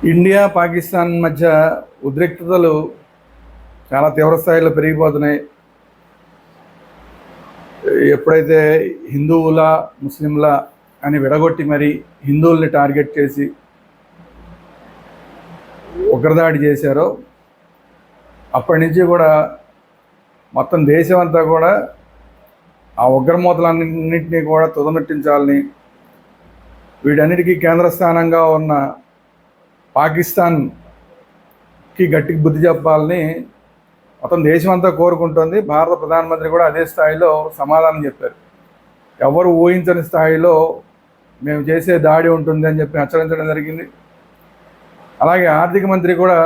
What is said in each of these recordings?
India Pakistan మధ్య ఉద్రిక్తతలు చాలా తీవ్ర స్థాయిలో పెరిగిపోతున్నాయి. ఎప్పుడైతే హిందువుల ముస్లింల అని విడగొట్టి మరి హిందువుల్ని టార్గెట్ చేసి ఉగ్రదాడి చేశారో అప్పటి నుంచి కూడా మొత్తం దేశం అంతా కూడా ఆ ఉగ్రమూతలన్నింటినీ కూడా తుదముట్టించాలని, వీటన్నిటికీ కేంద్ర స్థానంగా ఉన్న పాకిస్తాన్కి గట్టి బుద్ధి చెప్పాలని మొత్తం దేశం అంతా కోరుకుంటుంది. భారత ప్రధానమంత్రి కూడా అదే స్థాయిలో సమాధానం చెప్పారు. ఎవరు ఊహించని స్థాయిలో మేము చేసే దాడి ఉంటుంది అని చెప్పి హెచ్చరించడం జరిగింది. అలాగే ఆర్థిక మంత్రి కూడా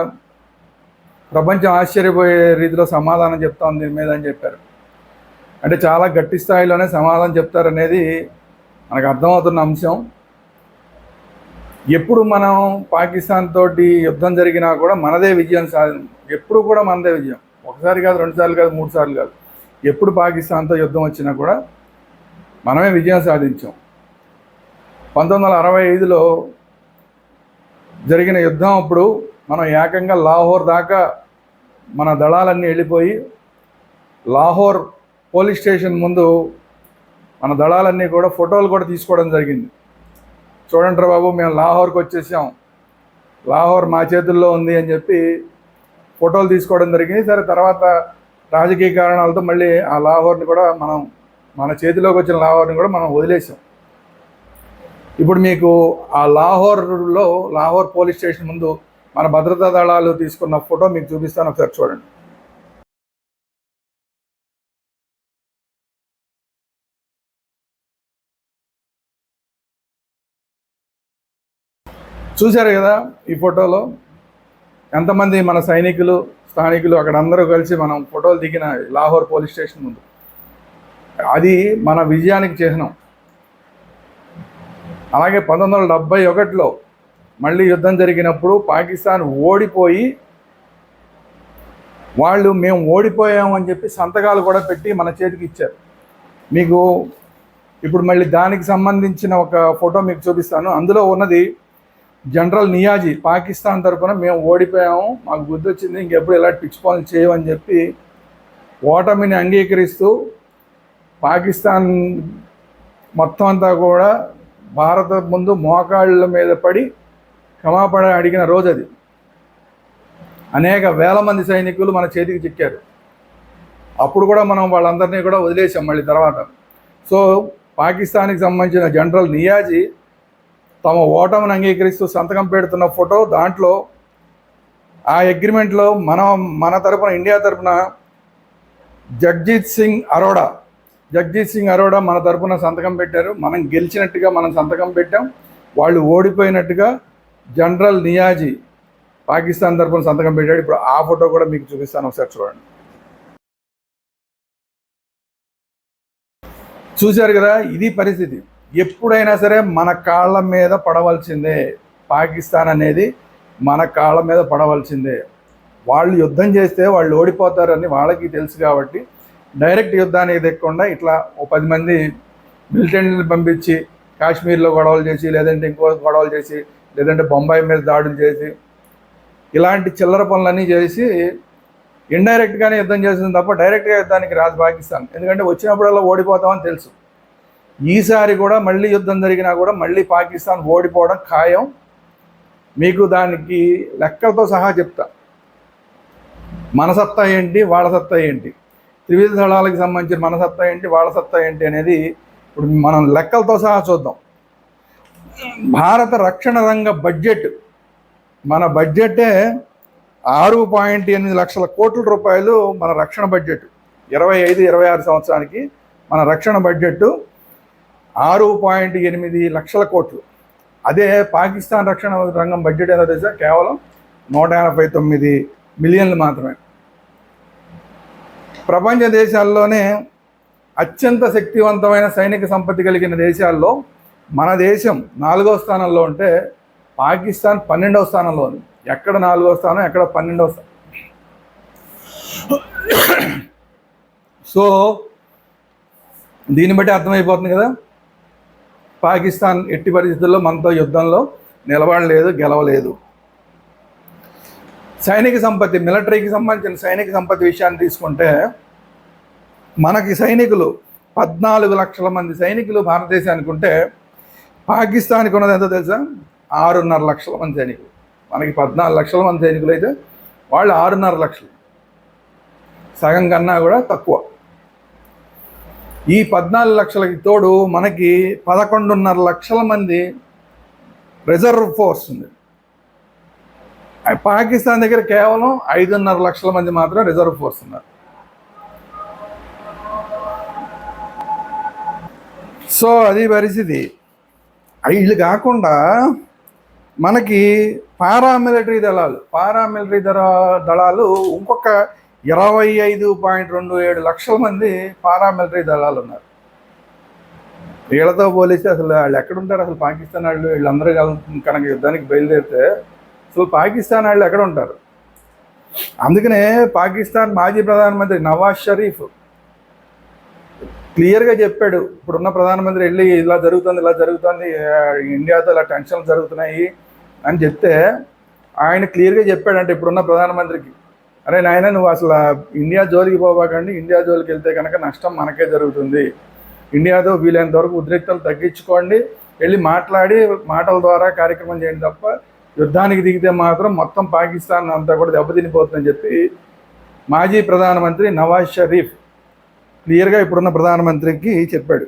ప్రపంచం ఆశ్చర్యపోయే రీతిలో సమాధానం చెప్తాం దీని మీద అని చెప్పారు. అంటే చాలా గట్టి స్థాయిలోనే సమాధానం చెప్తారనేది మనకు అర్థమవుతున్న అంశం. ఎప్పుడు మనం పాకిస్తాన్ తోటి యుద్ధం జరిగినా కూడా మనదే విజయం ఎప్పుడు కూడా మనదే విజయం. ఒకసారి కాదు, 2 సార్లు కాదు, 3 సార్లు కాదు. ఎప్పుడు పాకిస్తాన్తో యుద్ధం వచ్చినా కూడా మనమే విజయం సాధించాం. 1965లో జరిగిన యుద్ధం అప్పుడు మనం ఏకంగా లాహోర్ దాకా మన దళాలన్నీ వెళ్ళిపోయి లాహోర్ పోలీస్ స్టేషన్ ముందు మన దళాలన్నీ కూడా ఫోటోలు కూడా తీసుకోవడం జరిగింది. చూడండి బాబు, మేము లాహోర్కి వచ్చేసాం, లాహోర్ మా చేతుల్లో ఉంది అని చెప్పి ఫోటోలు తీసుకోవడం జరిగింది. సరే, తర్వాత రాజకీయ కారణాలతో మళ్ళీ ఆ లాహోర్ని కూడా మన చేతిలోకి వచ్చిన లాహోర్ని కూడా మనం వదిలేసాం. ఇప్పుడు మీకు ఆ లాహోర్ పోలీస్ స్టేషన్ ముందు మన భద్రతా దళాలు తీసుకున్న ఫోటో మీకు చూపిస్తాను, ఒకసారి చూడండి. చూశారు కదా ఈ ఫోటోలో ఎంతమంది మన సైనికులు, స్థానికులు అక్కడ అందరూ కలిసి మనం ఫోటోలు దిగిన లాహోర్ పోలీస్ స్టేషన్ ముందు. అది మన విజయానికి చిహ్నం. అలాగే 1971లో మళ్ళీ యుద్ధం జరిగినప్పుడు పాకిస్తాన్ ఓడిపోయి వాళ్ళు మేము ఓడిపోయామని చెప్పి సంతకాలు కూడా పెట్టి మన చేతికి ఇచ్చారు. మీకు ఇప్పుడు మళ్ళీ దానికి సంబంధించిన ఒక ఫోటో మీకు చూపిస్తాను. అందులో ఉన్నది జనరల్ నియాజీ పాకిస్తాన్ తరఫున మేము ఓడిపోయాము, మాకు బుద్ధి వచ్చింది, ఇంకెప్పుడు ఇలాంటి పిచ్చి పనులు చేయమని చెప్పి ఓటమిని అంగీకరిస్తూ పాకిస్తాన్ మొత్తం అంతా కూడా భారత ముందు మోకాళ్ళ మీద పడి క్షమాపణ అడిగిన రోజు అది. అనేక వేల మంది సైనికులు మన చేతికి చిక్కారు. అప్పుడు కూడా మనం వాళ్ళందరినీ కూడా వదిలేసాం మళ్ళీ తర్వాత. సో పాకిస్తాన్కి సంబంధించిన జనరల్ నియాజీ తమ ఓటమిని అంగీకరిస్తూ సంతకం పెడుతున్న ఫోటో. దాంట్లో ఆ అగ్రిమెంట్లో మన తరపున, ఇండియా తరపున జగ్జీత్ సింగ్ అరోడా మన తరపున సంతకం పెట్టారు. మనం గెలిచినట్టుగా మనం సంతకం పెట్టాం, వాళ్ళు ఓడిపోయినట్టుగా జనరల్ నియాజీ పాకిస్తాన్ తరపున సంతకం పెట్టాడు. ఇప్పుడు ఆ ఫోటో కూడా మీకు చూపిస్తాను, ఒకసారి చూడండి. చూశారు కదా, ఇది పరిస్థితి. ఎప్పుడైనా సరే మన కాళ్ళ మీద పడవలసిందే. పాకిస్తాన్ అనేది మన కాళ్ళ మీద పడవలసిందే. వాళ్ళు యుద్ధం చేస్తే వాళ్ళు ఓడిపోతారని వాళ్ళకి తెలుసు కాబట్టి డైరెక్ట్ యుద్ధానికి దిక్కకుండా ఇట్లా 10 మంది మిలిటెంట్ని పంపించి కాశ్మీర్లో గొడవలు చేసి, లేదంటే ఇంకో గొడవలు చేసి, లేదంటే బొంబాయి మీద దాడులు చేసి, ఇలాంటి చిల్లర పనులన్నీ చేసి ఇండైరెక్ట్గానే యుద్ధం చేస్తుంది తప్ప డైరెక్ట్గా యుద్ధానికి రాదు పాకిస్తాన్. ఎందుకంటే వచ్చినప్పుడల్లా ఓడిపోతామని తెలుసు. ఈసారి కూడా మళ్ళీ యుద్ధం జరిగినా కూడా మళ్ళీ పాకిస్తాన్ ఓడిపోవడం ఖాయం. మీకు దానికి లెక్కలతో సహా చెప్తా. మన సత్తా ఏంటి, వాళ్ళ సత్తా ఏంటి, త్రివిధ దళాలకు సంబంధించిన మన సత్తా ఏంటి, వాళ్ళ సత్తా ఏంటి అనేది ఇప్పుడు మనం లెక్కలతో సహా చూద్దాం. భారత రక్షణ రంగ బడ్జెట్, మన బడ్జెటే 6.8 లక్షల కోట్ల రూపాయలు మన రక్షణ బడ్జెట్. 25-26 సంవత్సరానికి మన రక్షణ బడ్జెట్ 6.8 లక్షల కోట్లు. అదే పాకిస్తాన్ రక్షణ రంగం బడ్జెట్ ఏదో తెలుసా, కేవలం 189 మిలియన్లు మాత్రమే. ప్రపంచ దేశాల్లోనే అత్యంత శక్తివంతమైన సైనిక సంపత్తి కలిగిన దేశాల్లో మన దేశం 4వ స్థానంలో ఉంటే పాకిస్తాన్ 12వ స్థానంలో ఉంది. ఎక్కడ 4వ స్థానం, ఎక్కడ 12వ స్థానం. సో దీన్ని బట్టి అర్థమైపోతుంది కదా, పాకిస్తాన్ ఎట్టి పరిస్థితుల్లో మనతో యుద్ధంలో నిలబడలేదు, గెలవలేదు. సైనిక సంపత్తి, మిలిటరీకి సంబంధించిన సైనిక సంపత్తి విషయాన్ని తీసుకుంటే మనకి సైనికులు 14 లక్షల మంది సైనికులు భారతదేశానికి ఉంటే పాకిస్తాన్కి ఉన్నది ఎంతో తెలుసా? 6.5 లక్షల మంది సైనికులు. మనకి 14 లక్షల మంది సైనికులు అయితే వాళ్ళు 6.5 లక్షలు, సగం కన్నా కూడా తక్కువ. ఈ 14 లక్షలకి తోడు మనకి 11.5 లక్షల మంది రిజర్వ్ ఫోర్స్ ఉంది. పాకిస్తాన్ దగ్గర కేవలం 5.5 లక్షల మంది మాత్రం రిజర్వ్ ఫోర్స్ ఉన్నారు. సో అది పరిస్థితి. వీళ్ళు కాకుండా మనకి పారామిలిటరీ దళాలు ఇంకొక 25.27 లక్షల మంది పారామిలిటరీ దళాలు ఉన్నారు. వీళ్ళతో పోలిస్తే అసలు వాళ్ళు ఎక్కడుంటారు? అసలు పాకిస్తాన్ వాళ్ళు వీళ్ళందరూ కనుక యుద్ధానికి బయలుదేరితే అసలు పాకిస్తాన్ వాళ్ళు ఎక్కడ ఉంటారు? అందుకనే పాకిస్తాన్ మాజీ ప్రధానమంత్రి నవాజ్ షరీఫ్ క్లియర్గా చెప్పాడు, ఇప్పుడున్న ప్రధానమంత్రి వెళ్ళి ఇలా జరుగుతుంది ఇండియాతో ఇలా టెన్షన్లు జరుగుతున్నాయి అని చెప్తే ఆయన క్లియర్గా చెప్పాడంటే ఇప్పుడున్న ప్రధానమంత్రికి, అరే నాయన నువ్వు అసలు ఇండియా జోలికి పోవాకండి, ఇండియా జోలికి వెళ్తే కనుక నష్టం మనకే జరుగుతుంది, ఇండియాతో వీలైనంత వరకు ఉద్రిక్తలు తగ్గించుకోండి, వెళ్ళి మాట్లాడి మాటల ద్వారా కార్యక్రమం చేయండి తప్ప యుద్ధానికి దిగితే మాత్రం మొత్తం పాకిస్తాన్ అంతా కూడా దెబ్బతినిపోతుందని చెప్పి మాజీ ప్రధానమంత్రి నవాజ్ షరీఫ్ క్లియర్గా ఇప్పుడున్న ప్రధానమంత్రికి చెప్పాడు.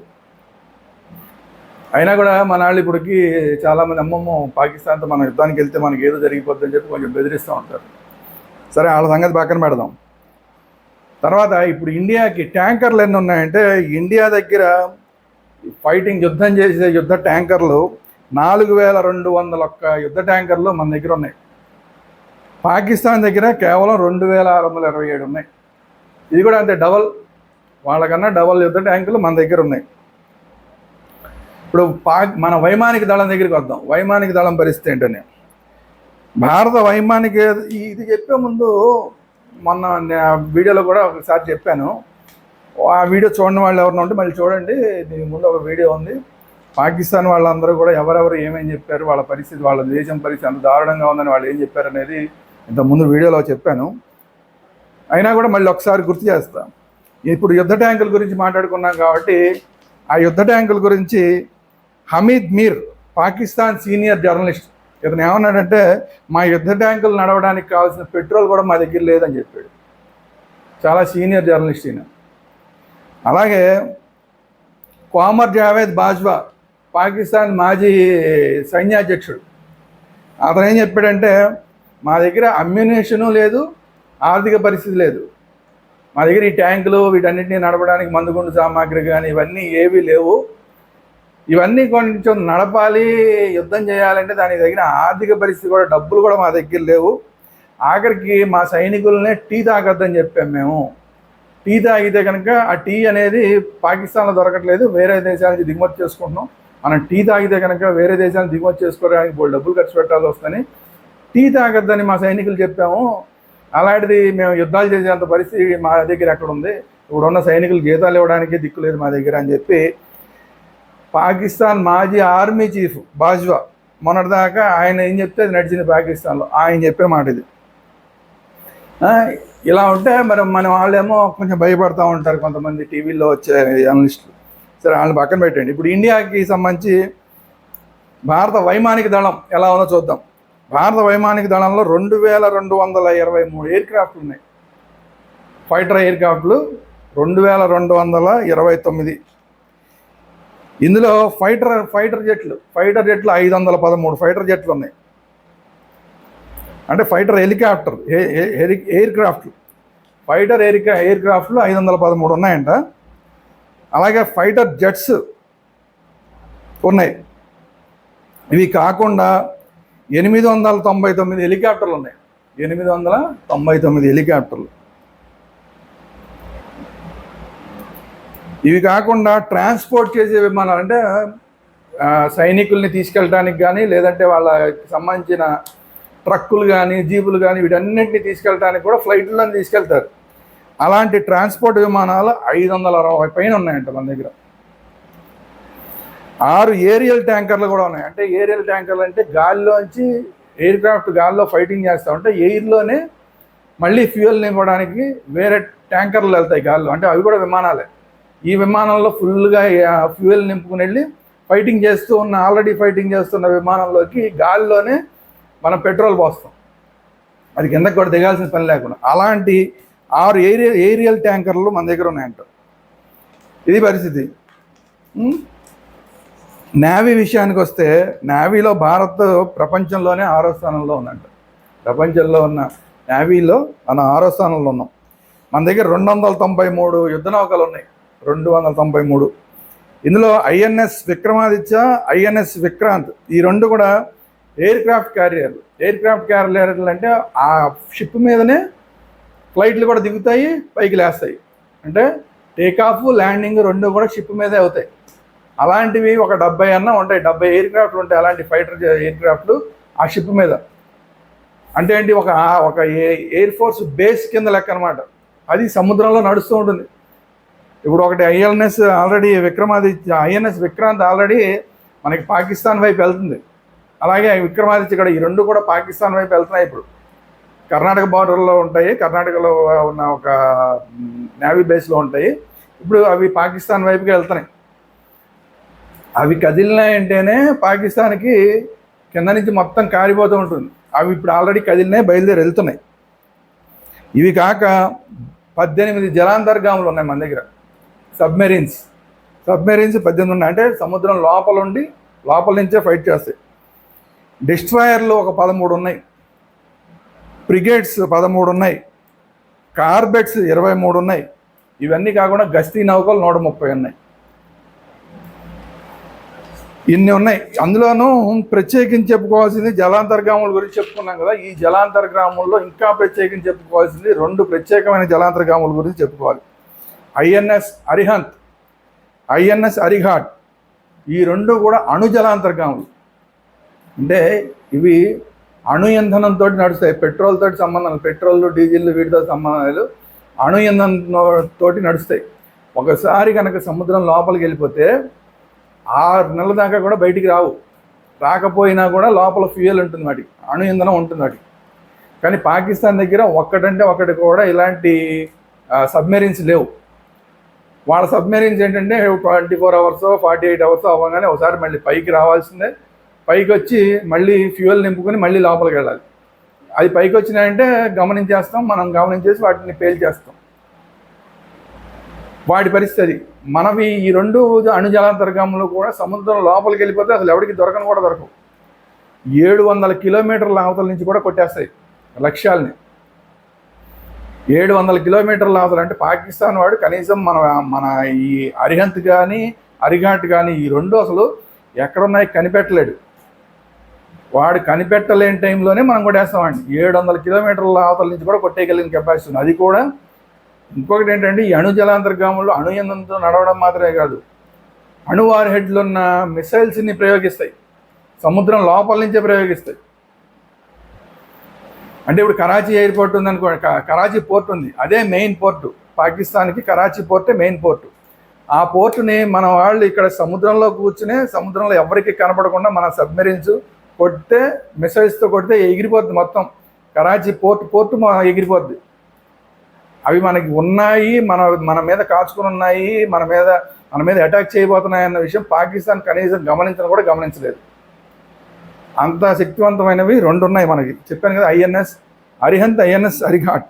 అయినా కూడా మన వాళ్ళు ఇప్పటికి చాలామంది అమ్మమ్మ పాకిస్తాన్తో మన యుద్ధానికి వెళ్తే మనకి ఏదో జరిగిపోతుందని చెప్పి కొంచెం బెదిరిస్తూ ఉంటారు. సరే, వాళ్ళ సంగతి పక్కన పెడదాం. తర్వాత ఇప్పుడు ఇండియాకి ట్యాంకర్లు ఎన్ని ఉన్నాయంటే, ఇండియా దగ్గర యుద్ధం చేసే యుద్ధ ట్యాంకర్లు 4201 యుద్ధ ట్యాంకర్లు మన దగ్గర ఉన్నాయి. పాకిస్తాన్ దగ్గర కేవలం 2627 ఉన్నాయి. ఇది కూడా అంతే, వాళ్ళకన్నా డబల్ యుద్ధ ట్యాంకులు మన దగ్గర ఉన్నాయి. ఇప్పుడు మన వైమానిక దళం దగ్గరికి వద్దాం. వైమానిక దళం పరిస్థితి ఏంటని, భారత వైమానిక, ఇది చెప్పే ముందు మొన్న వీడియోలో కూడా ఒకసారి చెప్పాను, ఆ వీడియో చూడని వాళ్ళు ఎవరైనా ఉంటే మళ్ళీ చూడండి. దీని ముందు ఒక వీడియో ఉంది. పాకిస్తాన్ వాళ్ళందరూ కూడా ఎవరెవరు ఏమేమి చెప్పారు, వాళ్ళ పరిస్థితి, వాళ్ళ దేశం పరిస్థితి అంత దారుణంగా ఉందని వాళ్ళు ఏం చెప్పారు అనేది ఇంతకుముందు వీడియోలో చెప్పాను. అయినా కూడా మళ్ళీ ఒకసారి గుర్తు చేస్తా. ఇప్పుడు యుద్ధ ట్యాంకుల గురించి మాట్లాడుకున్నాం కాబట్టి ఆ యుద్ధ ట్యాంకుల గురించి హమీద్ మీర్, పాకిస్తాన్ సీనియర్ జర్నలిస్ట్, ఇతను ఏమన్నాడంటే మా యుద్ధ ట్యాంకులు నడవడానికి కావాల్సిన పెట్రోల్ కూడా మా దగ్గర లేదని చెప్పాడు. చాలా సీనియర్ జర్నలిస్ట్ ఈయన. అలాగే క్వామర్ జావేద్ బాజ్వా, పాకిస్తాన్ మాజీ సైన్యాధ్యక్షుడు, అతను ఏం చెప్పాడంటే మా దగ్గర అమ్యునేషను లేదు, ఆర్థిక పరిస్థితి లేదు, మా దగ్గర ఈ ట్యాంకులు వీటన్నిటిని నడపడానికి మందుగుండు సామాగ్రి కానీ ఇవన్నీ ఏవీ లేవు, ఇవన్నీ కొంచెం నడపాలి, యుద్ధం చేయాలంటే దానికి తగిన ఆర్థిక పరిస్థితి కూడా, డబ్బులు కూడా మా దగ్గర లేవు, ఆఖరికి మా సైనికులనే టీ తాగొద్దని చెప్పాము మేము. టీ తాగితే కనుక ఆ టీ అనేది పాకిస్తాన్లో దొరకట్లేదు, వేరే దేశాల నుంచి దిగుమతి చేసుకుంటున్నాం, మనం టీ తాగితే కనుక వేరే దేశాన్ని దిగుమతి చేసుకోవడానికి డబ్బులు ఖర్చు పెట్టాల్సి వస్తుంది, టీ తాగొద్దని మా సైనికులు చెప్పాము. అలాంటిది మేము యుద్ధాలు చేసేంత పరిస్థితి మా దగ్గర ఎక్కడ ఉంది, ఇప్పుడున్న సైనికులు జీతాలు ఇవ్వడానికి దిక్కు లేదు మా దగ్గర అని చెప్పి పాకిస్తాన్ మాజీ ఆర్మీ చీఫ్ బాజ్వా మొన్నటిదాకా ఆయన ఏం చెప్తే అది నడిచింది పాకిస్తాన్లో, ఆయన చెప్పే మాట ఇది. ఇలా ఉంటే మరి మన వాళ్ళేమో కొంచెం భయపడుతూ ఉంటారు కొంతమంది టీవీల్లో వచ్చే జర్నలిస్టులు. సరే, వాళ్ళని పక్కన పెట్టండి. ఇప్పుడు ఇండియాకి సంబంధించి భారత వైమానిక దళం ఎలా ఉందో చూద్దాం. భారత వైమానిక దళంలో 2223 ఎయిర్ క్రాఫ్ట్లు ఉన్నాయి. ఫైటర్ ఎయిర్ క్రాఫ్ట్లు 2229. ఇందులో ఫైటర్ జెట్లు 513 ఫైటర్ జెట్లు ఉన్నాయి. అంటే ఫైటర్ హెలికాప్టర్ ఎయిర్ క్రాఫ్ట్లు, ఫైటర్ ఎయిర్ క్రాఫ్ట్లు 513 ఉన్నాయంట. అలాగే ఫైటర్ జెట్స్ ఉన్నాయి. ఇవి కాకుండా 899 హెలికాప్టర్లు ఉన్నాయి. 899 హెలికాప్టర్లు. ఇవి కాకుండా ట్రాన్స్పోర్ట్ చేసే విమానాలు, అంటే సైనికుల్ని తీసుకెళ్ళడానికి కానీ లేదంటే వాళ్ళకి సంబంధించిన ట్రక్కులు కానీ జీపులు కానీ వీటన్నింటినీ తీసుకెళ్ళడానికి కూడా ఫ్లైట్లలో తీసుకెళ్తారు. అలాంటి ట్రాన్స్పోర్ట్ విమానాలు 560 పైన ఉన్నాయంట మన దగ్గర. 6 ఏరియల్ ట్యాంకర్లు కూడా ఉన్నాయి. అంటే ఏరియల్ ట్యాంకర్లు అంటే గాలిలోంచి ఎయిర్ క్రాఫ్ట్ గాల్లో ఫైటింగ్ చేస్తూ ఉంటే ఎయిర్లోనే మళ్ళీ ఫ్యూయల్ నింపడానికి వేరే ట్యాంకర్లు వెళ్తాయి గాల్లో, అంటే అవి కూడా విమానాలే. ఈ విమానంలో ఫుల్గా ఫ్యూయల్ నింపుకుని వెళ్ళి ఫైటింగ్ చేస్తూ ఉన్న, ఆల్రెడీ ఫైటింగ్ చేస్తున్న విమానంలోకి గాల్లోనే మనం పెట్రోల్ పోస్తాం, అది కిందకి కూడా దిగాల్సిన పని లేకుండా. అలాంటి 6 ఏరియల్ ట్యాంకర్లు మన దగ్గర ఉన్నాయంట. ఇది పరిస్థితి. నేవీ విషయానికి వస్తే, నేవీలో భారత్ ప్రపంచంలోనే 6వ స్థానంలో ఉందంట. ప్రపంచంలో ఉన్న నేవీలో మనం 6వ స్థానంలో ఉన్నాం. మన దగ్గర 293 యుద్ధ నౌకలు ఉన్నాయి, 293. ఇందులో ఐఎన్ఎస్ విక్రమాదిత్య, ఐఎన్ఎస్ విక్రాంత్, ఈ రెండు కూడా ఎయిర్ క్రాఫ్ట్ క్యారియర్లు. ఎయిర్ క్రాఫ్ట్ క్యారియర్లు అంటే ఆ షిప్ మీదనే ఫ్లైట్లు కూడా దిగుతాయి, పైకి లేస్తాయి. అంటే టేకాఫ్, ల్యాండింగ్ రెండు కూడా షిప్ మీదే అవుతాయి. అలాంటివి ఒక 70 అన్నా ఉంటాయి, 70 ఎయిర్ క్రాఫ్ట్లు ఉంటాయి, అలాంటి ఫైటర్ ఎయిర్ క్రాఫ్ట్లు ఆ షిప్ మీద. అంటే ఏంటి, ఒక ఎయిర్ ఫోర్స్ బేస్ కింద లెక్క అనమాట. అది సముద్రంలో నడుస్తూ ఉంటుంది. ఇప్పుడు ఒకటి INS already Vikramaditya, INS Vikrant already మనకి పాకిస్తాన్ వైపు వెళ్తుంది. అలాగే విక్రమాదిత్య కూడా, ఈ రెండు కూడా పాకిస్తాన్ వైపు వెళ్తున్నాయి. ఇప్పుడు కర్ణాటక బార్డర్లో ఉంటాయి, కర్ణాటకలో ఉన్న ఒక నేవీ బేస్లో ఉంటాయి. ఇప్పుడు అవి పాకిస్తాన్ వైపుకి వెళ్తున్నాయి. అవి కదిలినాయంటేనే పాకిస్తాన్కి కింద నుంచి మొత్తం కారిపోతూ ఉంటుంది. అవి ఇప్పుడు ఆల్రెడీ కదిలినాయి, బయలుదేరి వెళ్తున్నాయి. ఇవి కాక 18 జలాంతర్గాములు ఉన్నాయి మన దగ్గర, సబ్మెరీన్స్ 18 ఉన్నాయి. అంటే సముద్రం లోపల నుంచే ఫైట్ చేస్తాయి. డిస్ట్రాయర్లు ఒక 13 ఉన్నాయి, ఫ్రిగేట్స్ 13 ఉన్నాయి, కార్బెట్స్ 23 ఉన్నాయి. ఇవన్నీ కాకుండా గస్తీ నౌకలు 130 ఉన్నాయి. ఇన్ని ఉన్నాయి. అందులోనూ ప్రత్యేకించి చెప్పుకోవాల్సింది జలాంతర్గాముల గురించి చెప్పుకున్నాం కదా. ఈ జలాంతర్గాముల్లో ఇంకా ప్రత్యేకించి చెప్పుకోవాల్సింది 2 ప్రత్యేకమైన జలాంతర్గాముల గురించి చెప్పుకోవాలి. ఐఎన్ఎస్ అరిహంత్, ఐఎన్ఎస్ అరిఘాట్, ఈ రెండు కూడా అణు జలాంతర్గాములు. అంటే ఇవి అణు ఇంధనంతో నడుస్తాయి, పెట్రోల్ తోటి సంబంధం, పెట్రోల్ డీజిల్ వీటితో సంబంధాలు అణు ఇంధనంతో నడుస్తాయి. ఒకసారి కనుక సముద్రం లోపలికి వెళ్ళిపోతే 6 నెలల దాకా కూడా బయటికి రావు. రాకపోయినా కూడా లోపల ఫ్యూయల్ ఉంటుంది, వాటికి అణు ఇంధనం ఉంటుంది వాటికి. కానీ పాకిస్తాన్ దగ్గర ఒక్కటంటే ఒకటి కూడా ఇలాంటి సబ్మెరీన్స్ లేవు. వాళ్ళ సబ్మెరీన్స్ ఏంటంటే 24 అవర్స్ 48 అవర్స్ అవ్వగానే ఒకసారి మళ్ళీ పైకి రావాల్సిందే. పైకి వచ్చి మళ్ళీ ఫ్యూయల్ నింపుకొని మళ్ళీ లోపలికి వెళ్ళాలి. అది పైకి వచ్చినాయంటే గమనించేస్తాం, మనం గమనించేసి వాటిని పేల్చేస్తాం. వాటి పరిస్థితి. మనవి ఈ 2 అణు జలాంతర్గాములు కూడా సముద్రం లోపలికి వెళ్ళిపోతే అసలు ఎవరికి దొరకను కూడా దొరకవు. 700 కిలోమీటర్ల అవతల నుంచి కూడా కొట్టేస్తాయి లక్ష్యాలని. 700 కిలోమీటర్ల అవతల అంటే పాకిస్తాన్ వాడు కనీసం మన ఈ అరిహంత్ కానీ అరిఘాట్ కానీ ఈ 2 అసలు ఎక్కడున్నాయి కనిపెట్టలేడు. వాడు కనిపెట్టలేని టైంలోనే మనం కొట్టేస్తామండి. 700 కిలోమీటర్ల అవతల నుంచి కూడా కొట్టేయగలిగిన కెపాసిటీ ఉంది. అది కూడా ఇంకొకటి ఏంటంటే, ఈ అణు జలాంతర్గాములు అణు ఇంధనంతో నడవడం మాత్రమే కాదు, అణు వార్ హెడ్లు ఉన్న మిసైల్స్ని ప్రయోగిస్తాయి, సముద్రం లోపల నుంచే ప్రయోగిస్తాయి. అంటే ఇప్పుడు కరాచీ ఎయిర్పోర్ట్ ఉంది అనుకోండి, కరాచీ పోర్ట్ ఉంది, అదే మెయిన్ పోర్టు పాకిస్తాన్కి. కరాచీ పోర్టే మెయిన్ పోర్టు. ఆ పోర్టుని మన వాళ్ళు ఇక్కడ సముద్రంలో కూర్చునే, సముద్రంలో ఎవరికి కనపడకుండా మన సబ్మెరీన్స్ కొడితే, మిసైల్స్తో కొడితే ఎగిరిపోద్ది మొత్తం. కరాచీ పోర్టు ఎగిరిపోద్ది. అవి మనకి ఉన్నాయి, మన మీద కాచుకుని ఉన్నాయి, మన మీద అటాక్ చేయబోతున్నాయి అన్న విషయం పాకిస్తాన్ కనీసం గమనించడం కూడా గమనించలేదు. అంత శక్తివంతమైనవి 2 ఉన్నాయి మనకి. చెప్పాను కదా, INS Arihant, INS Arighaat.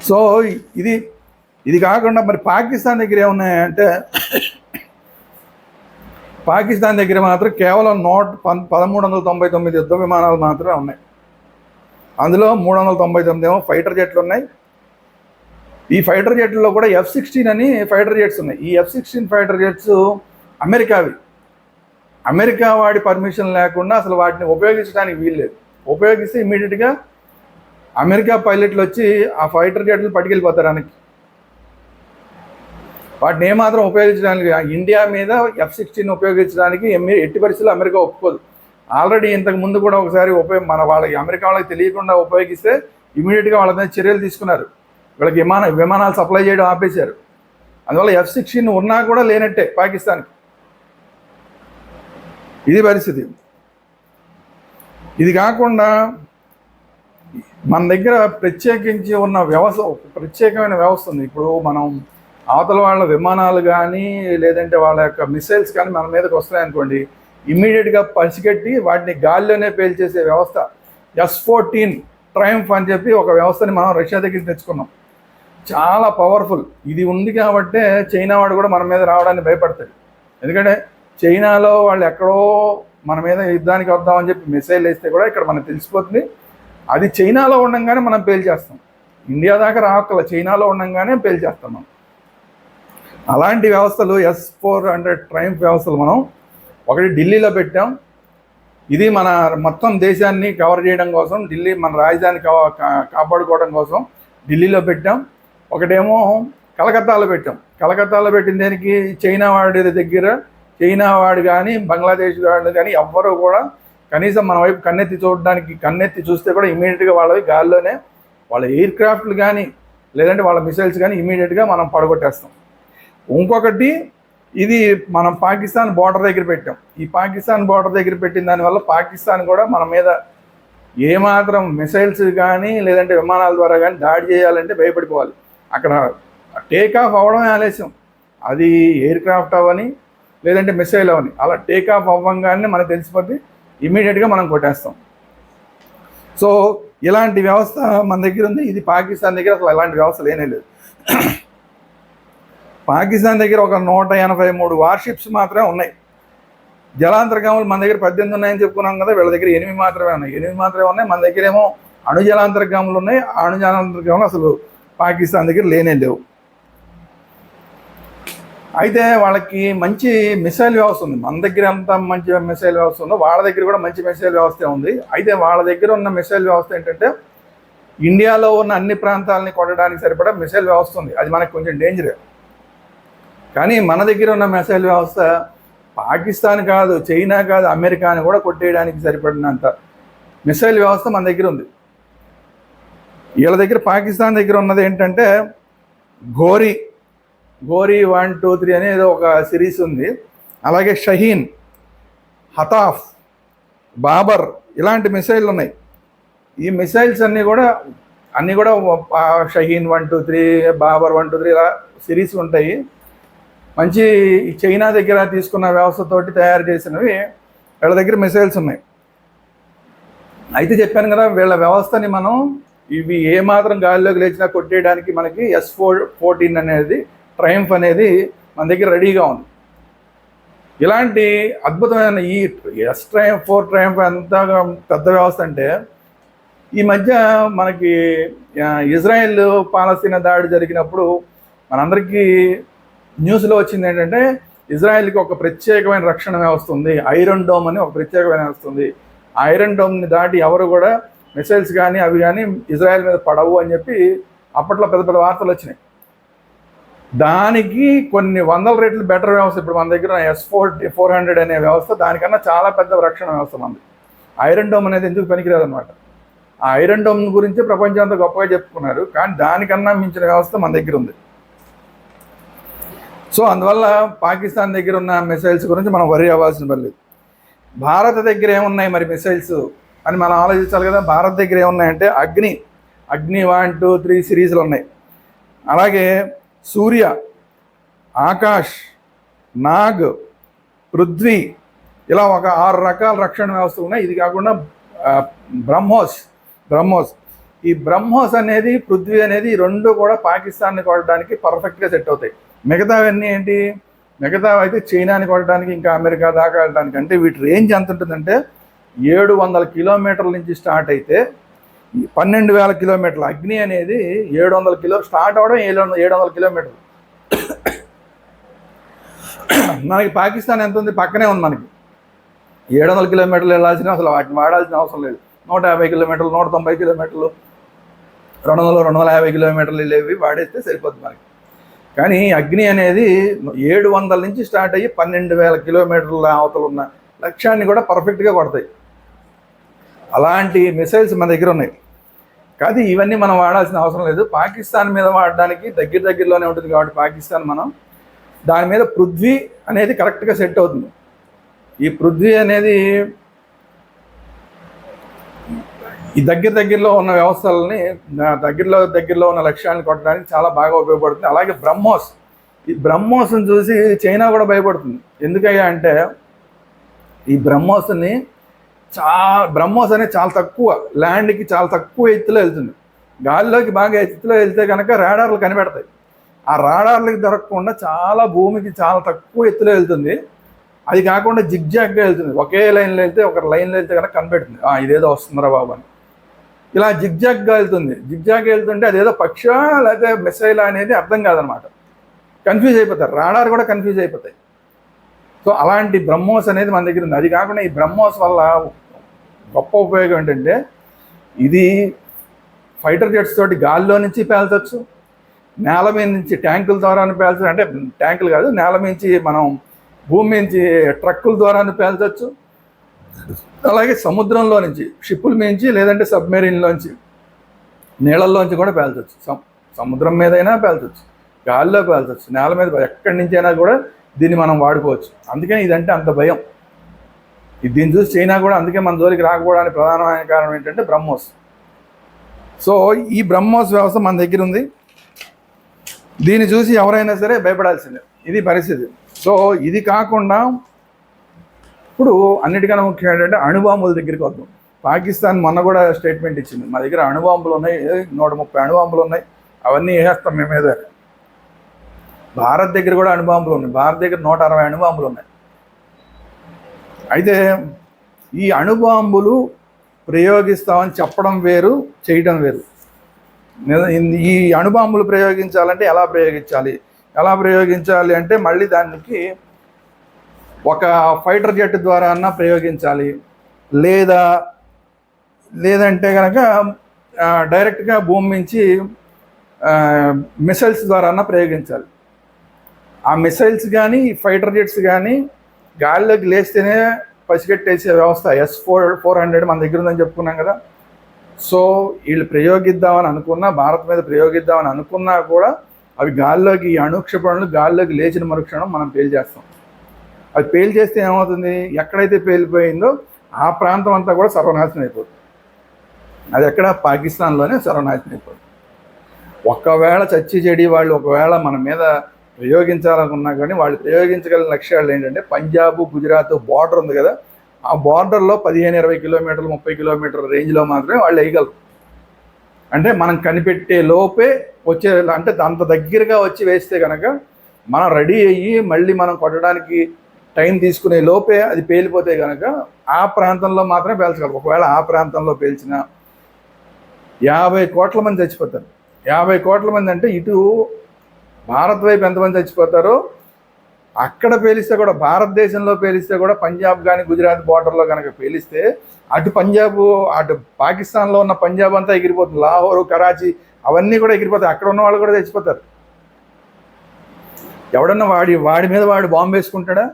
So ఇది కాకుండా మరి పాకిస్తాన్ దగ్గర ఏమున్నాయంటే, పాకిస్తాన్ దగ్గర మాత్రం కేవలం 1399 యుద్ధ విమానాలు మాత్రమే ఉన్నాయి. అందులో 399 ఏమో ఫైటర్ జెట్లు ఉన్నాయి. ఈ ఫైటర్ జెట్లలో కూడా F-16 అని ఫైటర్ జెట్స్ ఉన్నాయి. ఈ F-16 ఫైటర్ జెట్స్ అమెరికావి. అమెరికా వాడి పర్మిషన్ లేకుండా అసలు వాటిని ఉపయోగించడానికి వీల్లేదు. ఉపయోగిస్తే ఇమీడియట్గా అమెరికా పైలట్లు వచ్చి ఆ ఫైటర్ జెట్లు పట్టుకెళ్ళిపోతారు వెనక్కి. వాటిని ఏమాత్రం ఉపయోగించడానికి, ఇండియా మీద F-16 ఉపయోగించడానికి ఎట్టి పరిస్థితుల్లో అమెరికా ఒప్పుకోదు. ఆల్రెడీ ఇంతకు ముందు కూడా ఒకసారి వాళ్ళకి అమెరికా వాళ్ళకి తెలియకుండా ఉపయోగిస్తే ఇమీడియట్గా వాళ్ళ మీద చర్యలు తీసుకున్నారు. వీళ్ళకి విమానాలు సప్లై చేయడం ఆపేశారు. అందువల్ల F-16 ఉన్నా కూడా లేనట్టే పాకిస్తాన్కి. ఇది పరిస్థితి. ఇది కాకుండా మన దగ్గర ప్రత్యేకించి ఉన్న వ్యవస్థ, ప్రత్యేకమైన వ్యవస్థ ఉంది. ఇప్పుడు మనం అవతల వాళ్ళ విమానాలు కానీ లేదంటే వాళ్ళ యొక్క మిసైల్స్ కానీ మన మీదకి వస్తాయనుకోండి, ఇమ్మీడియట్గా పసిగట్టి వాటిని గాల్లోనే పేల్చేసే వ్యవస్థ S-14 ట్రయంఫ్ అని చెప్పి ఒక వ్యవస్థని మనం రష్యా దగ్గర తెచ్చుకున్నాం. చాలా పవర్ఫుల్. ఇది ఉంది కాబట్టే చైనా వాడు కూడా మన మీద రావడానికి భయపడతాడు. ఎందుకంటే చైనాలో వాళ్ళు ఎక్కడో మన మీద యుద్ధానికి వద్దామని చెప్పి మిసైల్ వేస్తే కూడా ఇక్కడ మనకు తెలిసిపోతుంది. అది చైనాలో ఉండగానే మనం పేల్చేస్తాం. ఇండియా దాకా రావక్కల, చైనాలో ఉండగానే పేల్చేస్తాం మనం. అలాంటి వ్యవస్థలు S-400 ట్రయంఫ్ వ్యవస్థలు మనం ఒకటి ఢిల్లీలో పెట్టాం. ఇది మన మొత్తం దేశాన్ని కవర్ చేయడం కోసం, ఢిల్లీ మన రాజధాని కాపాడుకోవడం కోసం ఢిల్లీలో పెట్టాం. ఒకటేమో కలకత్తాలో పెట్టాం. కలకత్తాలో పెట్టిన దానికి చైనా వాడి దగ్గర, చైనా వాడు కానీ బంగ్లాదేశ్ వాడు కానీ ఎవ్వరూ కూడా కనీసం మన వైపు కన్నెత్తి చూస్తే కూడా ఇమీడియట్గా వాళ్ళవి గాల్లోనే వాళ్ళ ఎయిర్ క్రాఫ్ట్లు కానీ లేదంటే వాళ్ళ మిసైల్స్ కానీ ఇమీడియట్గా మనం పడగొట్టేస్తాం. ఇంకొకటి, ఇది మనం పాకిస్తాన్ బార్డర్ దగ్గర పెట్టాం. ఈ పాకిస్తాన్ బార్డర్ దగ్గర పెట్టిన దానివల్ల పాకిస్తాన్ కూడా మన మీద ఏమాత్రం మిసైల్స్ కానీ లేదంటే విమానాల ద్వారా కానీ దాడి చేయాలంటే భయపడిపోవాలి. అక్కడ టేక్ ఆఫ్ అవ్వడమే ఆలస్యం. అది ఎయిర్ క్రాఫ్ట్ అవ్వని లేదంటే మిసైల్ అవ్వని, అలా టేక్ ఆఫ్ అవ్వగానే మనకు తెలిసిపోద్ది, ఇమీడియట్గా మనం కొట్టేస్తాం. సో ఇలాంటి వ్యవస్థ మన దగ్గర ఉంది. ఇది పాకిస్తాన్ దగ్గర అసలు ఇలాంటి వ్యవస్థ లేనే లేదు. పాకిస్తాన్ దగ్గర ఒక 183 వార్షిప్స్ మాత్రమే ఉన్నాయి. జలాంతర్గాములు మన దగ్గర 18 ఉన్నాయని చెప్పుకున్నాం కదా, వీళ్ళ దగ్గర 8 మాత్రమే ఉన్నాయి. 8 మాత్రమే ఉన్నాయి. మన దగ్గర ఏమో అణు జలాంతర్గాములు ఉన్నాయి. అణు జలాంతర్గాములు అసలు పాకిస్తాన్ దగ్గర లేనే లేవు. అయితే వాళ్ళకి మంచి మిసైల్ వ్యవస్థ ఉంది. మన దగ్గర ఎంత మంచి మిసైల్ వ్యవస్థ ఉందో వాళ్ళ దగ్గర కూడా మంచి మిసైల్ వ్యవస్థ ఉంది. అయితే వాళ్ళ దగ్గర ఉన్న మిసైల్ వ్యవస్థ ఏంటంటే ఇండియాలో ఉన్న అన్ని ప్రాంతాలని కొట్టడానికి సరిపడా మిసైల్ వ్యవస్థ ఉంది. అది మనకు కొంచెం డేంజరే. కానీ మన దగ్గర ఉన్న మిసైల్ వ్యవస్థ పాకిస్తాన్ కాదు, చైనా కాదు, అమెరికాని కూడా కొట్టేయడానికి సరిపడినంత మిసైల్ వ్యవస్థ మన దగ్గర ఉంది. వీళ్ళ దగ్గర పాకిస్తాన్ దగ్గర ఉన్నది ఏంటంటే ఘోరీ 1, 2, 3 అనేది ఒక సిరీస్ ఉంది. అలాగే షహీన్, హతాఫ్, బాబర్ ఇలాంటి మిసైల్ ఉన్నాయి. ఈ మిసైల్స్ అన్నీ కూడా షహీన్ 1, 2, 3, బాబర్ 1, 2, 3 ఇలా సిరీస్ ఉంటాయి. మంచి చైనా దగ్గర తీసుకున్న వ్యవస్థతోటి తయారు చేసినవి వీళ్ళ దగ్గర మిసైల్స్ ఉన్నాయి. అయితే చెప్పాను కదా, వీళ్ళ వ్యవస్థని మనం ఇవి ఏమాత్రం గాలిలోకి లేచినా కొట్టేయడానికి మనకి S-14 అనేది ట్రయంఫ్ అనేది మన దగ్గర రెడీగా ఉంది. ఇలాంటి అద్భుతమైన ఈ S-4 ట్రయంఫ్ ఎంత పెద్ద వ్యవస్థ అంటే, ఈ మధ్య మనకి ఇజ్రాయెల్ పాలస్తీనా దాడి జరిగినప్పుడు మనందరికీ న్యూస్లో వచ్చింది ఏంటంటే ఇజ్రాయెల్కి ఒక ప్రత్యేకమైన రక్షణ వ్యవస్థ ఉంది, ఐరన్ డోమ్ అని ఒక ప్రత్యేకమైన వ్యవస్థ ఉంది. ఆ ఐరన్ డోమ్ని దాటి ఎవరు కూడా మిసైల్స్ కానీ అవి కానీ ఇజ్రాయెల్ మీద పడవు అని చెప్పి అప్పట్లో పెద్ద పెద్ద వార్తలు వచ్చినాయి. దానికి కొన్ని వందల రెట్లు బెటర్ వ్యవస్థ ఇప్పుడు మన దగ్గర S-400 అనే వ్యవస్థ, దానికన్నా చాలా పెద్ద రక్షణ వ్యవస్థ ఉంది. ఐరన్ డోమ్ అనేది ఎందుకు పనికిరాదనమాట. ఆ ఐరన్ డోమ్ గురించి ప్రపంచం అంతా గొప్పగా చెప్పుకున్నారు, కానీ దానికన్నా మించిన వ్యవస్థ మన దగ్గర ఉంది. సో అందువల్ల పాకిస్తాన్ దగ్గర ఉన్న మిసైల్స్ గురించి మనం వరి అవ్వాల్సిన పని లేదు. భారత దగ్గర ఏమున్నాయి మరి మిసైల్స్ అని మనం ఆలోచించాలి కదా. భారత దగ్గర ఏమున్నాయంటే అగ్ని 1, 2, 3 సిరీస్లు ఉన్నాయి. అలాగే సూర్య, ఆకాష్, నాగ్, పృథ్వీ ఇలా ఒక 6 రకాల రక్షణ వ్యవస్థలు ఉన్నాయి. ఇది కాకుండా బ్రహ్మోస్ ఈ బ్రహ్మోస్ అనేది, పృథ్వీ అనేది రెండు కూడా పాకిస్తాన్ని కొట్టడానికి పర్ఫెక్ట్గా సెట్ అవుతాయి. మిగతావన్నీ ఏంటి, మిగతావి అయితే చైనాని కొట్టడానికి ఇంకా అమెరికా దాకా వెళ్ళడానికి. అంటే వీటి రేంజ్ ఎంత ఉంటుందంటే 700 కిలోమీటర్ల నుంచి స్టార్ట్ అయితే 12,000 కిలోమీటర్లు. అగ్ని అనేది 700 స్టార్ట్ అవ్వడం 700 కిలోమీటర్లు. మనకి పాకిస్తాన్ ఎంత ఉంది, పక్కనే ఉంది. మనకి 700 కిలోమీటర్లు వెళ్ళాల్సిన, అసలు వాటిని వాడాల్సిన అవసరం లేదు. 150 కిలోమీటర్లు, 190 కిలోమీటర్లు, 200-250 కిలోమీటర్లు వెళ్ళేవి వాడేస్తే సరిపోతుంది మనకి. కానీ అగ్ని అనేది 700 నుంచి స్టార్ట్ అయ్యి 12,000 కిలోమీటర్ల అవతల ఉన్న లక్ష్యాన్ని కూడా పర్ఫెక్ట్గా కొడతాయి. అలాంటి మిసైల్స్ మన దగ్గర ఉన్నాయి. కానీ ఇవన్నీ మనం వాడాల్సిన అవసరం లేదు. పాకిస్తాన్ మీద వాడడానికి దగ్గరలోనే ఉంటుంది కాబట్టి పాకిస్తాన్ మనం దాని మీద పృథ్వీ అనేది కరెక్ట్గా సెట్ అవుతుంది. ఈ పృథ్వీ అనేది ఈ దగ్గరలో ఉన్న వ్యవస్థలని దగ్గరలో ఉన్న లక్ష్యాలను కొట్టడానికి చాలా బాగా ఉపయోగపడుతుంది. అలాగే బ్రహ్మోస్, ఈ బ్రహ్మోస్ని చూసి చైనా కూడా భయపడుతుంది. ఎందుకయ్యా అంటే ఈ బ్రహ్మోస్ అనేది చాలా తక్కువ ల్యాండ్కి చాలా తక్కువ ఎత్తులో వెళ్తుంది. గాలిలోకి బాగా ఎత్తులో వెళ్తే కనుక రాడార్లు కనిపెడతాయి. ఆ రాడార్లకి దొరకకుండా చాలా భూమికి చాలా తక్కువ ఎత్తులో వెళ్తుంది. అది కాకుండా జిగ్జాగ్గా వెళ్తుంది. ఒకే లైన్లో వెళ్తే ఒక లైన్లో వెళ్తే కనుక కనిపెడుతుంది ఇదేదో వస్తుందిరా బాబు అని. ఇలా జిగ్జాగ్గా వెళ్తుంటే అదేదో పక్షా లేకపోతే మిసైల్ అనేది అర్థం కాదనమాట. కన్ఫ్యూజ్ అయిపోతారు, రాడార్ కూడా కన్ఫ్యూజ్ అయిపోతాయి. సో అలాంటి బ్రహ్మోస్ అనేది మన దగ్గర ఉంది. అది కాకుండా ఈ బ్రహ్మోస్ వల్ల గొప్ప ఉపయోగం ఏంటంటే ఇది ఫైటర్ జెట్స్ తోటి గాల్లో నుంచి పేల్చవచ్చు, నేల మీద నుంచి ట్యాంకుల ద్వారా పేల్చవచ్చు. అంటే ట్యాంకులు కాదు, నేల నుంచి మనం భూమి నుంచి ట్రక్కుల ద్వారా పేల్చవచ్చు. అలాగే సముద్రంలో నుంచి షిప్పుల నుంచి లేదంటే సబ్మెరీన్లోంచి నీళ్ళల్లోంచి కూడా పేల్చవచ్చు. సముద్రం మీదైనా పేల్చవచ్చు, గాల్లో పేల్చవచ్చు, నేల మీద ఎక్కడి నుంచి అయినా కూడా దీన్ని మనం వాడుకోవచ్చు. అందుకని ఇదంటే అంత భయం. దీన్ని చూసి చైనా కూడా అందుకే మన జోలికి రాకపోవడానికి ప్రధానమైన కారణం ఏంటంటే బ్రహ్మోస్. సో ఈ బ్రహ్మోస్ వ్యవస్థ మన దగ్గర ఉంది. దీన్ని చూసి ఎవరైనా సరే భయపడాల్సిందే, ఇది పరిస్థితి. సో ఇది కాకుండా ఇప్పుడు అన్నిటికన్నా ముఖ్యం ఏంటంటే అణుబాంబుల దగ్గరికి వద్దాం. పాకిస్తాన్ మొన్న కూడా స్టేట్మెంట్ ఇచ్చింది, మా దగ్గర అణుబాంబులు ఉన్నాయి, 130 అణుబాంబులు ఉన్నాయి, అవన్నీ వేసేస్తాం మేము మీద. భారత్ దగ్గర కూడా అణుబాంబులు ఉన్నాయి, భారత్ దగ్గర 160 అణుబాంబులు ఉన్నాయి. అయితే ఈ అణుబాంబులు ప్రయోగిస్తామని చెప్పడం వేరు, చేయడం వేరు. ఈ అణుబాంబులు ప్రయోగించాలంటే ఎలా ప్రయోగించాలి అంటే మళ్ళీ దానికి ఒక ఫైటర్ జెట్ ద్వారా అన్నా ప్రయోగించాలి, లేదంటే కనుక డైరెక్ట్గా భూమి నుంచి మిసైల్స్ ద్వారా అన్నా ప్రయోగించాలి. ఆ మిసైల్స్ కానీ ఫైటర్ జెట్స్ కానీ గాలిలోకి లేస్తేనే పసిగట్టేసే వ్యవస్థ S-400 మన దగ్గర ఉందని చెప్పుకున్నాం కదా. సో వీళ్ళు ప్రయోగిద్దామని అనుకున్నా, భారత్ మీద ప్రయోగిద్దామని అనుకున్నా కూడా అవి గాల్లోకి, ఈ అణుక్షిపణులు గాల్లోకి లేచిన మరుక్షణం మనం పేల్చేస్తాం. అది పేల్చేస్తే ఏమవుతుంది, ఎక్కడైతే పేలిపోయిందో ఆ ప్రాంతం అంతా కూడా సర్వనాశనం అయిపోతుంది. అది ఎక్కడ, పాకిస్తాన్లోనే సర్వనాశనం అయిపోతుంది. ఒకవేళ చచ్చి చెడి వాళ్ళు ఒకవేళ మన మీద ప్రయోగించాలనుకున్నా కానీ వాళ్ళు ప్రయోగించగలిగిన లక్ష్యాలు ఏంటంటే పంజాబ్ గుజరాత్ బార్డర్ ఉంది కదా, ఆ బార్డర్లో 15-20 కిలోమీటర్లు 30 కిలోమీటర్ల రేంజ్లో మాత్రమే వాళ్ళు వేయగలరు. అంటే మనం కనిపెట్టే లోపే వచ్చే, అంటే అంత దగ్గరగా వచ్చి వేస్తే కనుక మనం రెడీ అయ్యి మళ్ళీ మనం కొట్టడానికి టైం తీసుకునే లోపే అది పేలిపోతే కనుక ఆ ప్రాంతంలో మాత్రమే పేల్చగలరు. ఒకవేళ ఆ ప్రాంతంలో పేల్చిన 50 కోట్ల మంది చచ్చిపోతారు. 50 కోట్ల మంది అంటే ఇటు భారత్ వైపు ఎంతమంది చచ్చిపోతారో అక్కడ పేలిస్తే కూడా, భారతదేశంలో పేలిస్తే కూడా, పంజాబ్ కానీ గుజరాత్ బార్డర్లో కనుక పేలిస్తే అటు పాకిస్తాన్లో ఉన్న పంజాబ్ అంతా ఎగిరిపోతుంది, లాహోరు కరాచీ అవన్నీ కూడా ఎగిరిపోతాయి, అక్కడ ఉన్న వాళ్ళు కూడా చచ్చిపోతారు. ఎవడన్నా వాడి మీద వాడు బాంబు వేసుకుంటాడా?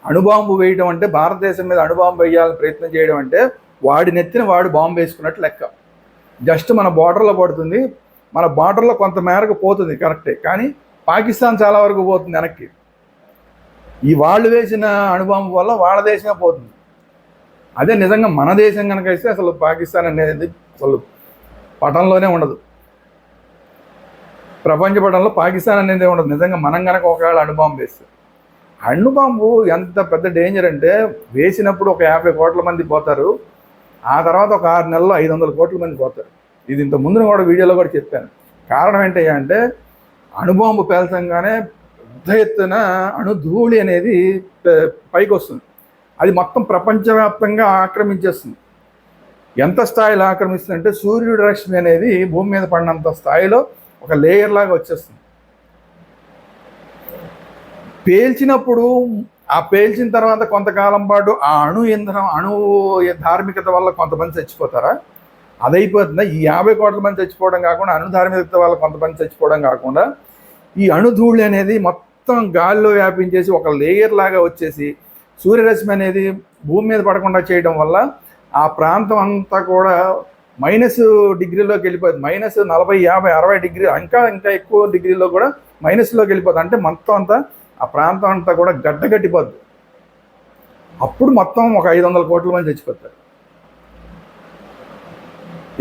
అణుబాంబు వేయడం అంటే, భారతదేశం మీద అణుబాంబు వేయాలని ప్రయత్నం చేయడం అంటే వాడి నెత్తిన వాడు బాంబు వేసుకున్నట్టు లెక్క. జస్ట్ మన బార్డర్లో పడుతుంది, మన బార్డర్లో కొంత మేరకు పోతుంది కరెక్టే, కానీ పాకిస్తాన్ చాలా వరకు పోతుంది వెనక్కి. ఈ వాళ్ళు వేసిన అణుబాంబు వల్ల వాళ్ళ దేశమే పోతుంది. అదే నిజంగా మన దేశం కనుక ఇస్తే అసలు పాకిస్తాన్ అనేది అసలు పటంలోనే ఉండదు, ప్రపంచ పటంలో పాకిస్తాన్ అనేది ఉండదు. నిజంగా మనం కనుక ఒకవేళ అణుబాంబు వేస్తే, అణుబాంబు ఎంత పెద్ద డేంజర్ అంటే వేసినప్పుడు ఒక 50 కోట్ల మంది పోతారు, ఆ తర్వాత ఒక 6 నెలల్లో 500 కోట్ల మంది పోతారు. ఇది ఇంత ముందు కూడా వీడియోలో కూడా చెప్పాను. కారణం ఏంటంటే అణుబాంబు పేల్చంగానే పెద్ద ఎత్తున అణుధూళి అనేది పైకి వస్తుంది, అది మొత్తం ప్రపంచవ్యాప్తంగా ఆక్రమించేస్తుంది. ఎంత స్థాయిలో ఆక్రమిస్తుంది అంటే సూర్యుడి రశ్మి అనేది భూమి మీద పడినంత స్థాయిలో ఒక లేయర్ లాగా వచ్చేస్తుంది. పేల్చినప్పుడు ఆ పేల్చిన తర్వాత కొంతకాలం పాటు ఆ అణు ధార్మికత వల్ల కొంతమంది చచ్చిపోతారా? అదైపోతుందా? ఈ 50 కోట్ల మంది చచ్చిపోవడం కాకుండా, అణు ధార్మికత వల్ల కొంతమంది చచ్చిపోవడం కాకుండా, ఈ అణుధూళి అనేది మొత్తం గాల్లో వ్యాపించేసి ఒక లేయర్ లాగా వచ్చేసి సూర్యరశ్మి అనేది భూమి మీద పడకుండా చేయడం వల్ల ఆ ప్రాంతం అంతా కూడా -డిగ్రీలోకి వెళ్ళిపోతుంది. -40, 50, 60 డిగ్రీ, ఇంకా ఎక్కువ డిగ్రీలో కూడా మైనస్లోకి వెళ్ళిపోతుంది. అంటే మొత్తం అంతా ఆ ప్రాంతం అంతా కూడా గడ్డగట్టిపోద్ది. అప్పుడు మొత్తం ఒక 500 కోట్ల మంది చచ్చిపోతారు.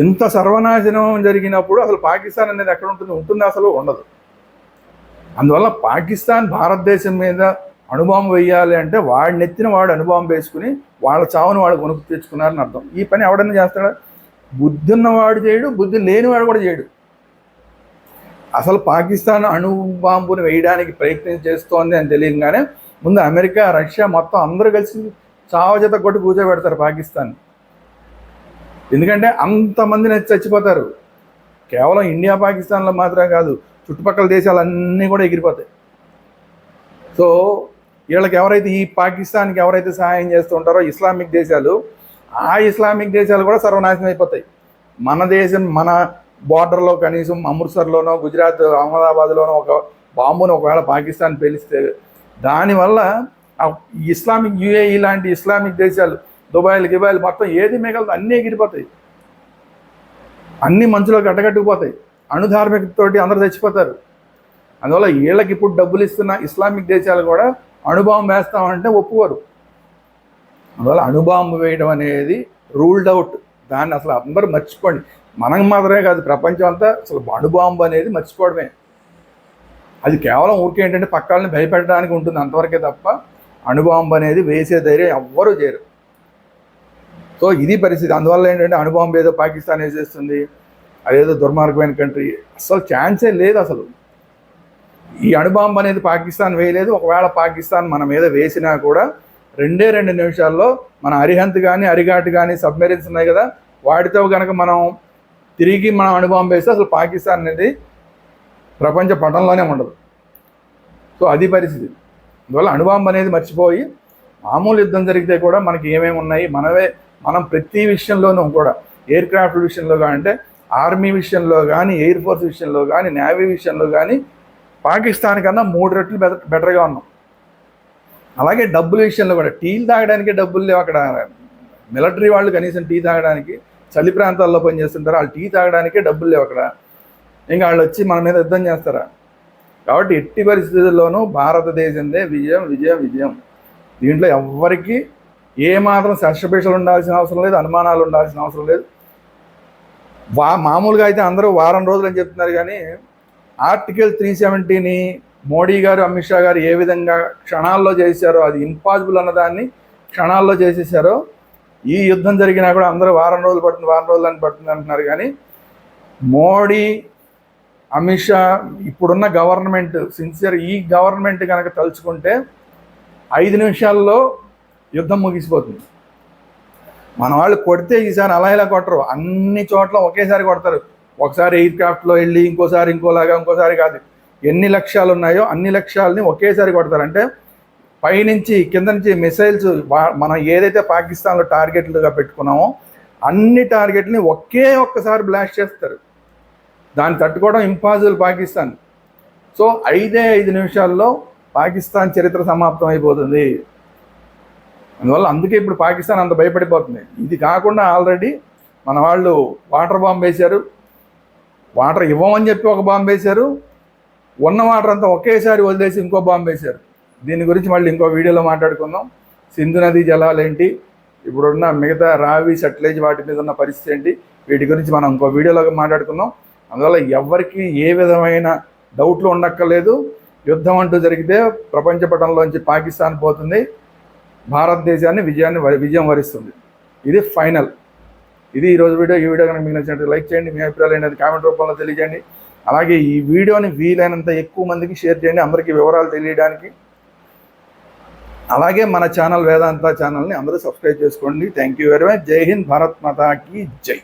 ఇంత సర్వనాశనం జరిగినప్పుడు అసలు పాకిస్తాన్ అనేది ఎక్కడ ఉంటుంది అసలు ఉండదు. అందువల్ల పాకిస్తాన్ భారతదేశం మీద అణుబాంబు వేయాలి అంటే వాడి నెత్తిన వాడు అణుబాంబు వేసుకుని వాళ్ళ చావును వాడు కొనుక్కు తెచ్చుకున్నారని అర్థం. ఈ పని ఎవడన్నా చేస్తాడా? బుద్ధి ఉన్నవాడు చేయడు, బుద్ధి లేనివాడు కూడా చేయడు. అసలు పాకిస్తాన్ అణుబాంబును వేయడానికి ప్రయత్నం చేస్తోంది అని తెలియగానే ముందు అమెరికా, రష్యా మొత్తం అందరూ కలిసి చావజత కొట్టి కూర్చోబెడతారు పాకిస్తాన్. ఎందుకంటే అంతమంది చచ్చిపోతారు. కేవలం ఇండియా పాకిస్తాన్లో మాత్రమే కాదు, చుట్టుపక్కల దేశాలన్నీ కూడా ఎగిరిపోతాయి. సో వీళ్ళకి ఎవరైతే ఈ పాకిస్తాన్కి ఎవరైతే సహాయం చేస్తూ ఉంటారో ఇస్లామిక్ దేశాలు, ఆ ఇస్లామిక్ దేశాలు కూడా సర్వనాశనం అయిపోతాయి. మన దేశం, మన బార్డర్లో కనీసం అమృత్సర్లోనో, గుజరాత్ అహ్మదాబాద్లోనో ఒక బాంబును ఒకవేళ పాకిస్తాన్ పేలిస్తే దానివల్ల ఇస్లామిక్ యుఏఈ లాంటి ఇస్లామిక్ దేశాలు, దుబాయ్లు గిబాయ్లు మొత్తం ఏది మిగలదు అన్నీ ఎగిరిపోతాయి, అన్నీ మంచులో గట్టగట్టుకుపోతాయి. అణుధార్మికతోటి అందరూ చచ్చిపోతారు. అందువల్ల వీళ్ళకి ఇప్పుడు డబ్బులు ఇస్తున్న ఇస్లామిక్ దేశాలు కూడా అణుబాంబు వేస్తామంటే ఒప్పుకోరు. అందువల్ల అణుబాంబు వేయడం అనేది రూల్డ్ అవుట్. దాన్ని అసలు అందరూ మర్చిపోండి. మనకు మాత్రమే కాదు, ప్రపంచం అంతా అసలు అణుబాంబు అనేది మర్చిపోవడమే. అది కేవలం ఊరికే ఏంటంటే పక్కాలని భయపెట్టడానికి ఉంటుంది అంతవరకే తప్ప అణుబాంబు అనేది వేసే ధైర్యం ఎవ్వరూ చేయరు. సో ఇది పరిస్థితి. అందువల్ల ఏంటంటే అణుబాంబు ఏదో పాకిస్తాన్ వేసేస్తుంది, అదేదో దుర్మార్గమైన కంట్రీ, అసలు ఛాన్సే లేదు. అసలు ఈ అణుబాంబు అనేది పాకిస్తాన్ వేయలేదు. ఒకవేళ పాకిస్తాన్ మన మీద వేసినా కూడా 2 నిమిషాల్లో మన అరిహంత్ కానీ అరిఘాట్ కానీ సబ్మెరీన్స్ ఉన్నాయి కదా, వాటితో కనుక మనం తిరిగి మనం అణుబాంబు వేస్తే అసలు పాకిస్తాన్ అనేది ప్రపంచ పటంలోనే ఉండదు. సో అది పరిస్థితి. అందువల్ల అణుబాంబు అనేది మర్చిపోయి మామూలు యుద్ధం జరిగితే కూడా మనకి ఏమేమి ఉన్నాయి, మనం ప్రతి విషయంలోనూ కూడా ఎయిర్ క్రాఫ్ట్ విషయంలో కానీ, అంటే ఆర్మీ విషయంలో కానీ, ఎయిర్ ఫోర్స్ విషయంలో కానీ, నేవీ విషయంలో కానీ పాకిస్తాన్ కన్నా 3 రెట్లు బెటర్గా ఉన్నాం. అలాగే డబ్బుల విషయంలో కూడా టీలు తాగడానికి డబ్బులు లేవు అక్కడ. మిలిటరీ వాళ్ళు కనీసం టీ తాగడానికి, చలి ప్రాంతాల్లో పనిచేస్తుంటారు, వాళ్ళు టీ తాగడానికే డబ్బులు లేవు అక్కడ. ఇంకా వాళ్ళు వచ్చి మన మీద యుద్ధం చేస్తారా? కాబట్టి ఎట్టి పరిస్థితుల్లోనూ భారతదేశందే విజయం విజయం విజయం. దీంట్లో ఎవ్వరికీ ఏమాత్రం శస్త్రభిషలు ఉండాల్సిన అవసరం లేదు, అనుమానాలు ఉండాల్సిన అవసరం లేదు. మామూలుగా అయితే అందరూ వారం రోజులు అని చెప్తున్నారు, కానీ ఆర్టికల్ 370ని మోడీ గారు, అమిత్ షా గారు ఏ విధంగా క్షణాల్లో చేశారో, అది ఇంపాసిబుల్ అన్నదాన్ని క్షణాల్లో చేసేసారో, ఈ యుద్ధం జరిగినా కూడా అందరూ వారం రోజులు పడుతుంది అంటున్నారు. కానీ మోడీ, అమిత్ షా, ఇప్పుడున్న గవర్నమెంట్ సిన్సియర్, ఈ గవర్నమెంట్ కనుక తలుచుకుంటే 5 నిమిషాల్లో యుద్ధం ముగిసిపోతుంది. మన వాళ్ళు కొడితే ఈసారి అలా ఇలా కొట్టరు, అన్ని చోట్ల ఒకేసారి కొడతారు. ఒకసారి ఎయిర్ క్రాఫ్ట్లో వెళ్ళి, ఇంకోసారి ఇంకోలాగా, ఇంకోసారి కాదు, ఎన్ని లక్ష్యాలు ఉన్నాయో అన్ని లక్ష్యాలని ఒకేసారి కొడతారు. అంటే పైనుంచి కింద నుంచి మిసైల్స్, మనం ఏదైతే పాకిస్తాన్లో టార్గెట్లుగా పెట్టుకున్నామో అన్ని టార్గెట్ని ఒక్కసారి బ్లాస్ట్ చేస్తారు. దాన్ని తట్టుకోవడం ఇంపాసిబుల్ పాకిస్తాన్. సో 5 నిమిషాల్లో పాకిస్తాన్ చరిత్ర సమాప్తం అయిపోతుంది. అందువల్ల అందుకే ఇప్పుడు పాకిస్తాన్ అంత భయపడిపోతుంది. ఇది కాకుండా ఆల్రెడీ మన వాళ్ళు వాటర్ బాంబు వేశారు, వాటర్ ఇవ్వమని చెప్పి ఒక బాంబు వేశారు, ఉన్న వాటర్ అంతా ఒకేసారి వదిలేసి ఇంకో బాంబు వేశారు. దీని గురించి మళ్ళీ ఇంకో వీడియోలో మాట్లాడుకుందాం. సింధు నదీ జలాలు ఏంటి, ఇప్పుడున్న మిగతా రావి, సట్లేజ్ వాటి మీద ఉన్న పరిస్థితి ఏంటి, వీటి గురించి మనం ఇంకో వీడియోలో మాట్లాడుకుందాం. అందువల్ల ఎవరికి ఏ విధమైన డౌట్లు ఉండక్కర్లేదు. యుద్ధం అంటూ జరిగితే ప్రపంచ పటంలోంచి పాకిస్తాన్ పోతుంది, భారతదేశాన్ని విజయం వరిస్తుంది. ఇది ఫైనల్. ఇది ఈరోజు వీడియో. ఈ వీడియో కనుక మీకు నచ్చినట్టు లైక్ చేయండి, మీ అభిప్రాయాలు ఏంటంటే కామెంట్ రూపంలో తెలియజేయండి. అలాగే ఈ వీడియోని వీలైనంత ఎక్కువ మందికి షేర్ చేయండి, అందరికీ వివరాలు తెలియడానికి. అలాగే మన ఛానల్ వేదాంత ఛానల్ని అందరూ సబ్స్క్రైబ్ చేసుకోండి. Thank you very much. జై హింద్, భారత్ మాతా కీ జై.